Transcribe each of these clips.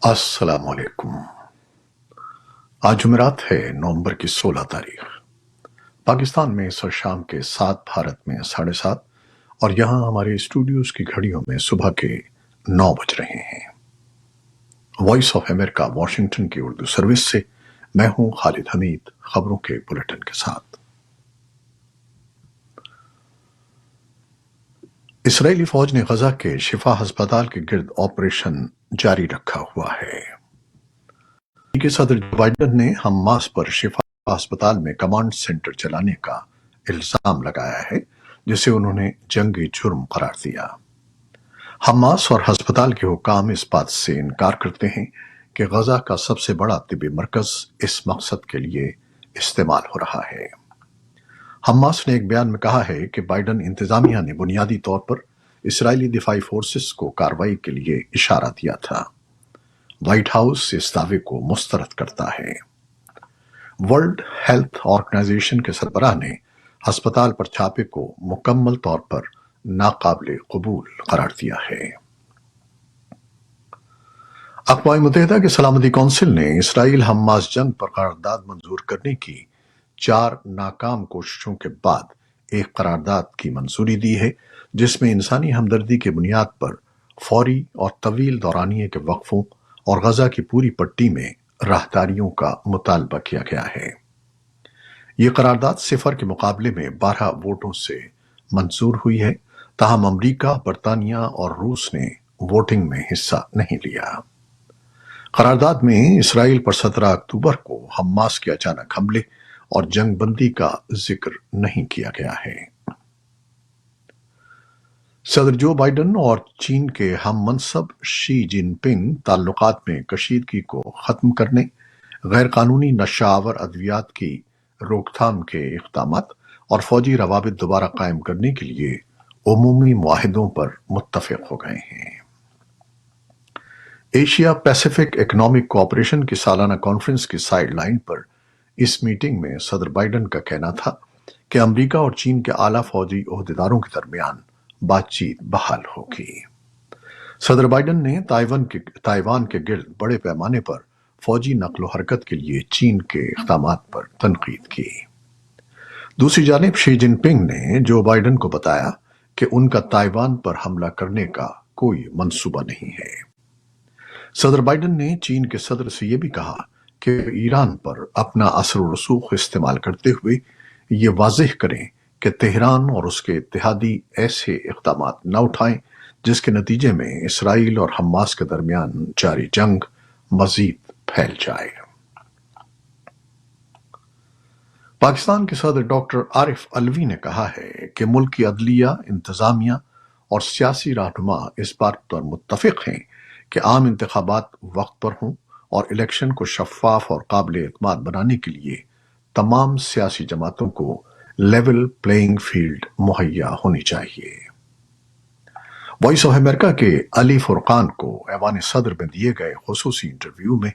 अस्सलाम वालेकुम। आज जुमेरात है, नवंबर की 16 तारीख। पाकिस्तान में इस वक्त शाम के 7, भारत में 7:30 और यहाँ हमारे स्टूडियोज की घड़ियों में सुबह के 9 बज रहे हैं। वॉइस ऑफ अमेरिका वॉशिंगटन की उर्दू सर्विस से मैं हूँ खालिद हमीद, खबरों के बुलेटिन के साथ। इसराइली फौज ने गजा के शिफा अस्पताल के गिर्द ऑपरेशन जारी रखा हुआ है। अमेरिकी सदर जो बाइडन ने हमास पर शिफा अस्पताल में कमांड सेंटर चलाने का इल्जाम लगाया है, जिसे उन्होंने जंगी जुर्म करार दिया। हमास और अस्पताल के हुक्काम इस बात से इनकार करते हैं कि गजा का सबसे बड़ा तिब्बी मरकज इस मकसद के लिए इस्तेमाल हो रहा है। हमास ने एक बयान में कहा है कि बाइडन इंतजामिया ने बुनियादी तौर पर इसराइली दिफाई फोर्सेस को कार्रवाई के लिए इशारा दिया था। व्हाइट हाउस इस दावे को मुस्तरद करता है। वर्ल्ड हेल्थ ऑर्गेनाइजेशन के सरबराह ने अस्पताल पर छापे को मुकम्मल तौर पर नाकाबिले कबूल करार दिया है। अक़वाम मुत्तहिदा की सलामती कौंसिल ने इसराइल हमास जंग पर करारदाद मंजूर करने की 4 नाकाम कोशिशों के बाद एक करारदाद की मंजूरी दी है, जिसमें इंसानी हमदर्दी की बुनियाद पर फौरी और तवील दौरानिये के वक्फों और गजा की पूरी पट्टी में राहदारियों का मुतालबा किया गया है। ये करारदाद सिफर के मुकाबले में 12 वोटों से मंजूर हुई है, ताहम अमरीका, बरतानिया और रूस ने वोटिंग में हिस्सा नहीं लिया। करारदाद में इसराइल पर 17 अक्टूबर को हमास के अचानक हमले और जंग बंदी का जिक्र नहीं किया गया है। सदर जो बाइडन और चीन के हम मनसब शी जिनपिंग ताल्लुकात में कशीदगी को खत्म करने, गैर कानूनी नशावर अद्वियात की रोकथाम के इक़दामात और फौजी रवाबित दोबारा कायम करने के लिए उमूमी मुआहिदों पर मुत्तफ़िक़ हो गए हैं। एशिया पैसिफिक इकोनॉमिक कोऑपरेशन की सालाना कॉन्फ्रेंस की साइड लाइन पर इस मीटिंग में सदर बाइडन का कहना था कि अमरीका और चीन के आला फौजी ओहदेदारों के दरमियान बातचीत बहाल होगी। सदर बाइडन ने ताइवान के गिर्द बड़े पैमाने पर फौजी नकलो हरकत के लिए चीन के इक़दामात पर तनकीद की। दूसरी जानिब शी जिनपिंग ने जो बाइडन को बताया कि उनका ताइवान पर हमला करने का कोई मंसूबा नहीं है। सदर बाइडन ने चीन के सदर से यह भी कहा कि ईरान पर अपना असर व रसूख इस्तेमाल करते हुए ये वाज़ेह करें कि तेहरान और उसके इत्तेहादी ऐसे इक़दामात न उठाएं जिसके नतीजे में इसराइल और हमास के दरमियान जारी जंग मजीद फैल जाए। पाकिस्तान के सदर डॉक्टर आरिफ अलवी ने कहा है कि मुल्क की अदलिया, इंतजामिया और सियासी रहनुमा इस बात पर मुत्तफिक हैं कि आम इंतखाबात वक्त पर हों और इलेक्शन को शफाफ और काबिल एतमाद बनाने के लिए तमाम सियासी जमातों को लेवल प्लेइंग फील्ड मुहैया होनी चाहिए। वॉइस ऑफ अमेरिका के अली फुरकान को ऐवान सदर में दिए गए खुसूसी इंटरव्यू में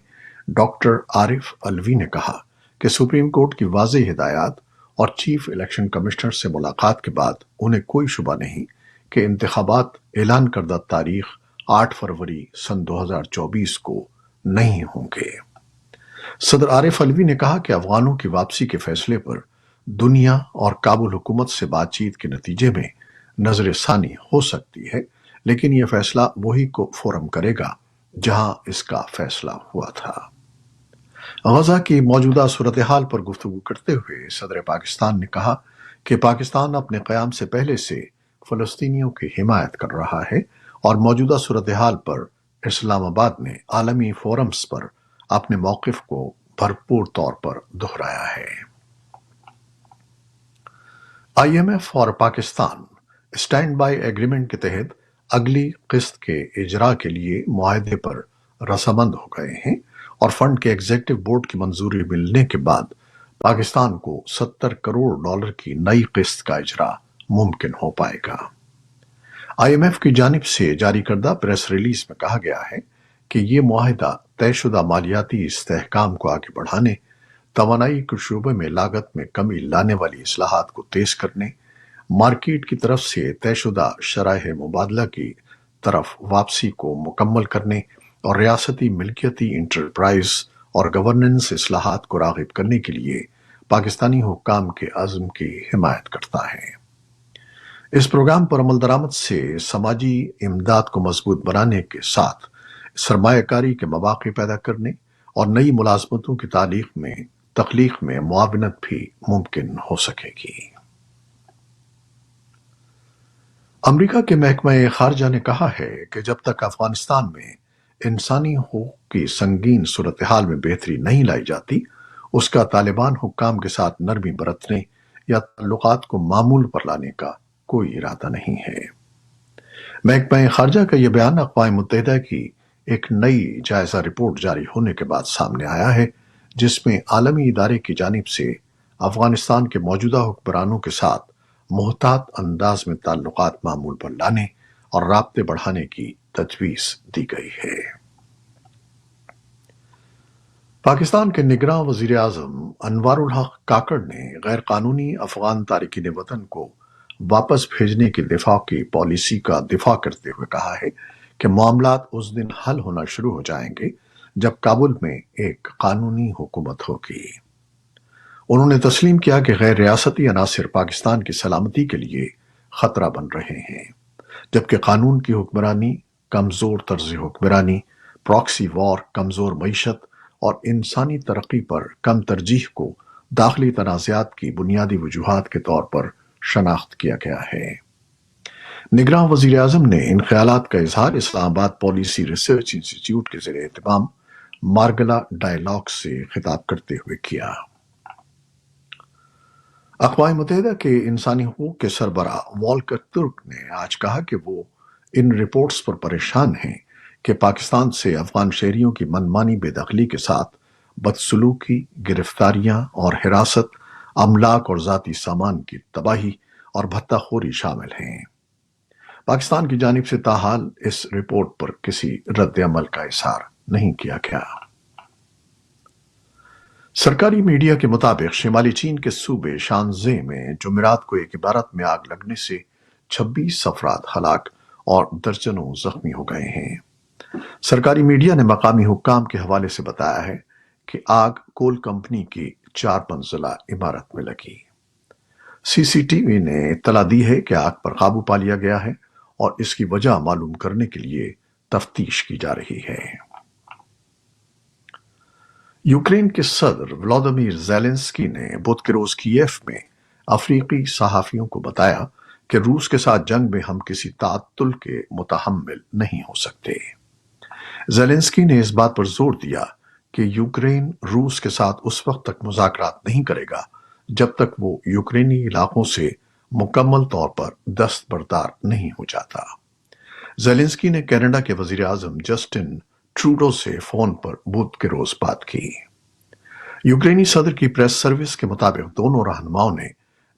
डॉक्टर आरिफ अलवी ने कहा कि सुप्रीम कोर्ट की वाज़ेह हिदायत और चीफ इलेक्शन कमिश्नर से मुलाकात के बाद उन्हें कोई शुबा नहीं कि इंतखाबात ऐलान करदा तारीख 8 फरवरी सन 2024 को नहीं होंगे। सदर आरिफ अलवी ने कहा कि अफगानों की वापसी के फैसले पर दुनिया और काबुल हुकूमत से बातचीत के नतीजे में नजर सानी हो सकती है, लेकिन यह फैसला वही को फोरम करेगा जहां इसका फैसला हुआ था। गजा की मौजूदा सूरत हाल पर गुफ्तगू करते हुए सदर पाकिस्तान ने कहा कि पाकिस्तान अपने क़याम से पहले से फ़लस्तीनियों की हिमायत कर रहा है और मौजूदा सूरत हाल पर इस्लामाबाद ने आलमी फोरम्स पर अपने मौक़िफ़ को भरपूर तौर पर दोहराया है। IMF और पाकिस्तान स्टैंड बाय एग्रीमेंट के तहत अगली किस्त के इजरा के लिए मुआहदे पर रजामंद हो गए हैं और फंड के एग्जीक्यूटिव बोर्ड की मंजूरी मिलने के बाद पाकिस्तान को $70 करोड़ की नई किस्त का इजरा मुमकिन हो पाएगा। IMF की जानिब से जारी करदा प्रेस रिलीज में कहा गया है कि ये मुआहदा तयशुदा मालियाती इस्तेहकाम को आगे बढ़ाने, तवानाई के शोबे में लागत में कमी लाने वाली इस्लाहात को तेज करने, मार्केट की तरफ से तयशुदा शराह मुबादला की तरफ वापसी को मुकम्मल करने اور ریاستی ملکیتی انٹرپرائز اور گورننس اصلاحات کو راغب کرنے کے لیے پاکستانی حکام کے عزم کی حمایت کرتا ہے۔ اس پروگرام پر عمل درآمد سے سماجی امداد کو مضبوط بنانے کے ساتھ سرمایہ کاری کے مواقع پیدا کرنے اور نئی ملازمتوں کی تخلیق میں معاونت بھی ممکن ہو سکے گی۔ امریکہ کے محکمہ خارجہ نے کہا ہے کہ جب تک افغانستان میں انسانی حقوق کی سنگین صورتحال میں بہتری نہیں لائی جاتی، اس کا طالبان حکام کے ساتھ نرمی برتنے یا تعلقات کو معمول پر لانے کا کوئی ارادہ نہیں ہے۔ محکمہ خارجہ کا یہ بیان اقوام متحدہ کی ایک نئی جائزہ رپورٹ جاری ہونے کے بعد سامنے آیا ہے، جس میں عالمی ادارے کی جانب سے افغانستان کے موجودہ حکمرانوں کے ساتھ محتاط انداز میں تعلقات معمول پر لانے اور رابطے بڑھانے کی تجویز دی گئی ہے۔ پاکستان کے نگراں وزیر اعظم انوار الحق کاکڑ نے غیر قانونی افغان تارکین وطن کو واپس بھیجنے کی پالیسی کا دفاع کرتے ہوئے کہا ہے کہ معاملات اس دن حل ہونا شروع ہو جائیں گے جب کابل میں ایک قانونی حکومت ہوگی۔ انہوں نے تسلیم کیا کہ غیر ریاستی عناصر پاکستان کی سلامتی کے لیے خطرہ بن رہے ہیں، جبکہ قانون کی حکمرانی، کمزور طرز حکمرانی، پراکسی وار، کمزور معیشت اور انسانی ترقی پر کم ترجیح کو داخلی تنازعات کی بنیادی وجوہات کے طور پر شناخت کیا گیا ہے۔ نگراں وزیر اعظم نے ان خیالات کا اظہار اسلام آباد پالیسی ریسرچ انسٹی ٹیوٹ کے زیر اہتمام مارگلا ڈائیلاگ سے خطاب کرتے ہوئے کیا۔ اقوام متحدہ کے انسانی حقوق کے سربراہ والکر ترک نے آج کہا کہ وہ ان رپورٹس پر پریشان ہیں کہ پاکستان سے افغان شہریوں کی منمانی بے دخلی کے ساتھ بدسلوکی، گرفتاریاں اور حراست، املاک اور ذاتی سامان کی تباہی اور بھتہ خوری شامل ہیں۔ پاکستان کی جانب سے تاحال اس رپورٹ پر کسی رد عمل کا اظہار نہیں کیا گیا۔ سرکاری میڈیا کے مطابق شمالی چین کے صوبے شانزے میں جمعرات کو ایک عمارت میں آگ لگنے سے 26 افراد ہلاک اور درجنوں زخمی ہو گئے ہیں۔ سرکاری میڈیا نے مقامی حکام کے حوالے سے بتایا ہے کہ آگ کول کمپنی کی 4 منزلہ عمارت میں لگی۔ سی سی ٹی وی نے اطلاع دی ہے کہ آگ پر قابو پا لیا گیا ہے اور اس کی وجہ معلوم کرنے کے لیے تفتیش کی جا رہی ہے۔ یوکرین کے صدر ولادیمیر زیلنسکی نے بدھ کے روز کیف میں افریقی صحافیوں کو بتایا کہ روس کے ساتھ جنگ میں ہم کسی تعطل کے متحمل نہیں ہو سکتے۔ زیلنسکی نے اس بات پر زور دیا کہ یوکرین روس کے ساتھ اس وقت تک مذاکرات نہیں کرے گا جب تک وہ یوکرینی علاقوں سے مکمل طور پر دستبردار نہیں ہو جاتا۔ زیلنسکی نے کینیڈا کے وزیر اعظم جسٹن ٹروڈو سے فون پر بدھ کے روز بات کی۔ یوکرینی صدر کی پریس سروس کے مطابق دونوں رہنماؤں نے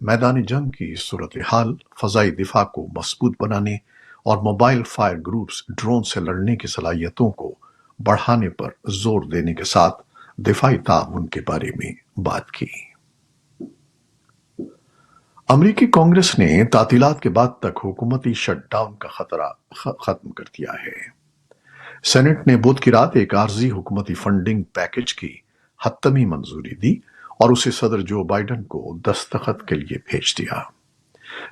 میدان جنگ کی صورتحال، فضائی دفاع کو مضبوط بنانے اور موبائل فائر گروپس ڈرون سے لڑنے کی صلاحیتوں کو بڑھانے پر زور دینے کے ساتھ دفاعی تعاون کے بارے میں بات کی۔ امریکی کانگریس نے تعطیلات کے بعد تک حکومتی شٹ ڈاؤن کا خطرہ ختم کر دیا ہے۔ سینٹ نے بدھ کی رات ایک عارضی حکومتی فنڈنگ پیکج کی حتمی منظوری دی اور اسے صدر جو بائیڈن کو دستخط کے لیے بھیج دیا۔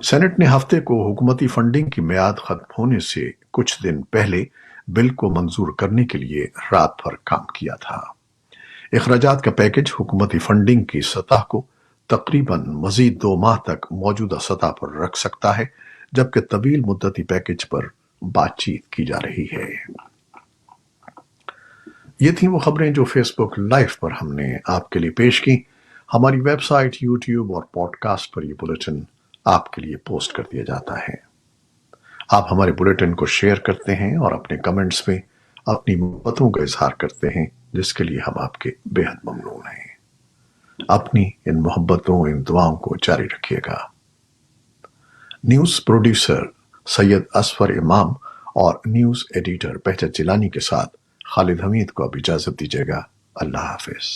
سینٹ نے ہفتے کو حکومتی فنڈنگ کی میعاد ختم ہونے سے کچھ دن پہلے بل کو منظور کرنے کے لیے رات بھر کام کیا تھا۔ اخراجات کا پیکج حکومتی فنڈنگ کی سطح کو تقریباً مزید 2 ماہ تک موجودہ سطح پر رکھ سکتا ہے، جبکہ طویل مدتی پیکج پر بات چیت کی جا رہی ہے۔ یہ تھیں وہ خبریں جو فیس بک لائیو پر ہم نے آپ کے لیے پیش کی۔ ہماری ویب سائٹ، یوٹیوب اور پوڈ کاسٹ پر یہ بلیٹن آپ کے لیے پوسٹ کر دیا جاتا ہے۔ آپ ہمارے بلیٹن کو شیئر کرتے ہیں اور اپنے کمنٹس میں اپنی محبتوں کا اظہار کرتے ہیں، جس کے لیے ہم آپ کے بے حد ممنون ہیں۔ اپنی ان محبتوں، ان دعاؤں کو جاری رکھیے گا۔ نیوز پروڈیوسر سید اصفر امام اور نیوز ایڈیٹر بہجت جیلانی کے ساتھ خالد حمید کو اب اجازت دیجیے گا۔ اللہ حافظ۔